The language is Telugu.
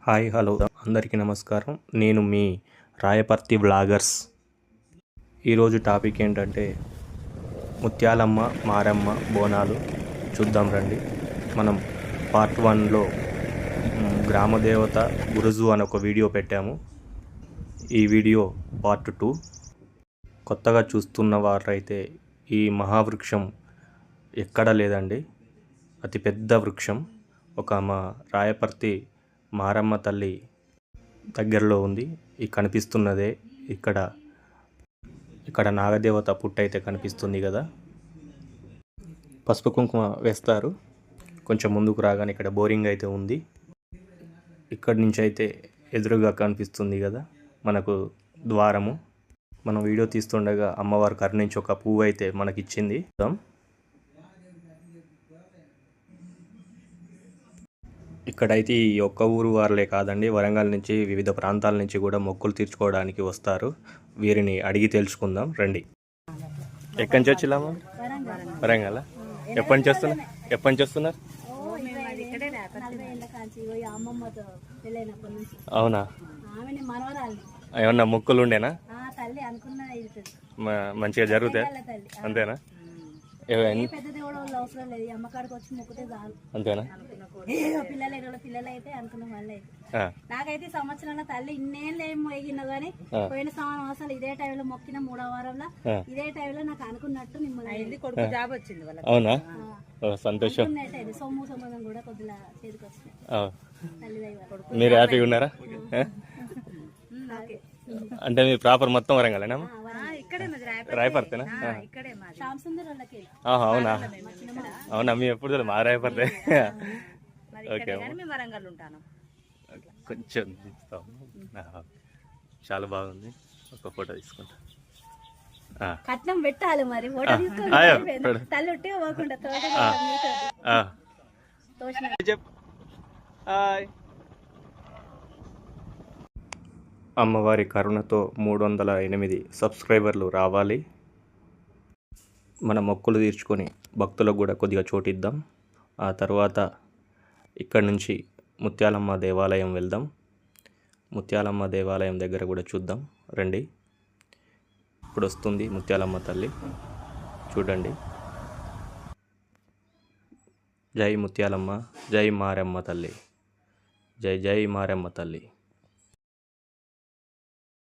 హాయ్ హలో అందరికీ నమస్కారం. నేను మీ రాయపర్తి బ్లాగర్స్. ఈరోజు టాపిక్ ఏంటంటే ముత్యాలమ్మ మారమ్మ బోనాలు చూద్దాం రండి. మనం పార్ట్ 1లో గ్రామదేవత గురుజు అని ఒక వీడియో పెట్టాము. ఈ వీడియో పార్ట్ 2. కొత్తగా చూస్తున్న వారైతే ఈ మహావృక్షం ఎక్కడ లేదండి, అతిపెద్ద వృక్షం. మా రాయపర్తి మారమ్మ తల్లి దగ్గరలో ఉంది. ఈ కనిపిస్తున్నదే ఇక్కడ నాగదేవత పుట్టయితే కనిపిస్తుంది కదా. పసుపు కుంకుమ వేస్తారు. కొంచెం ముందుకు రాగానే ఇక్కడ బోరింగ్ అయితే ఉంది. ఇక్కడి నుంచి అయితే ఎదురుగా కనిపిస్తుంది కదా మనకు ద్వారము. మనం వీడియో తీస్తుండగా అమ్మవారి కరుణించి ఒక పువ్వు అయితే మనకిచ్చింది. ఇక్కడైతే ఈ ఒక్క ఊరు వారులే కాదండి, వరంగల్ నుంచి వివిధ ప్రాంతాల నుంచి కూడా మొక్కులు తీర్చుకోవడానికి వస్తారు. వీరిని అడిగి తెలుసుకుందాం రండి. ఎక్కడి నుంచి వచ్చిలామా? వరంగల్. ఎప్పటి నుంచి వస్తున్నారు? అవునా? ఏమన్నా మొక్కులు ఉండేనా? మంచిగా జరుగుతాయి అంతేనా? అంతేనా? పిల్లలు అయితే అనుకున్న వాళ్ళే. నాకైతే సంవత్సరంలో తల్లి ఇన్నేళ్ళు ఏం మోగినా గానీ పోయిన సంవత్సరం ఇదే టైంలో మొక్కిన 3వ వారంలో ఇదే టైంలో నాకు అనుకున్నట్టు మిమ్మల్ని కొడుకు జాబ్ వచ్చింది. అవునా? సంతోషం. సొమ్ము సంబంధం కూడా కొద్దిగా చేతికి వచ్చింది. మీరు హ్యాపీగా ఉన్నారా? అంటే మీరు ప్రాపర్ మొత్తం వరంగలేనా? రాయపర్తేనా? అవునా? అవునా? మీ ఎప్పుడు మా రాయపర్తే. ఓకే, కొంచెం చాలా బాగుంది. ఒక ఫోటో తీసుకుంటా. కట్నం పెట్టాలి మరి. అమ్మవారి కరుణతో 308 సబ్స్క్రైబర్లు రావాలి. మన మొక్కులు తీర్చుకొని భక్తులకు కూడా కొద్దిగా చోటిద్దాం. ఆ తర్వాత ఇక్కడి నుంచి ముత్యాలమ్మ దేవాలయం వెళ్దాం. ముత్యాలమ్మ దేవాలయం దగ్గర కూడా చూద్దాం రండి. ఇప్పుడు వస్తుంది ముత్యాలమ్మ తల్లి, చూడండి. జై ముత్యాలమ్మ, జై మారమ్మ తల్లి, జై జై మారమ్మ తల్లి.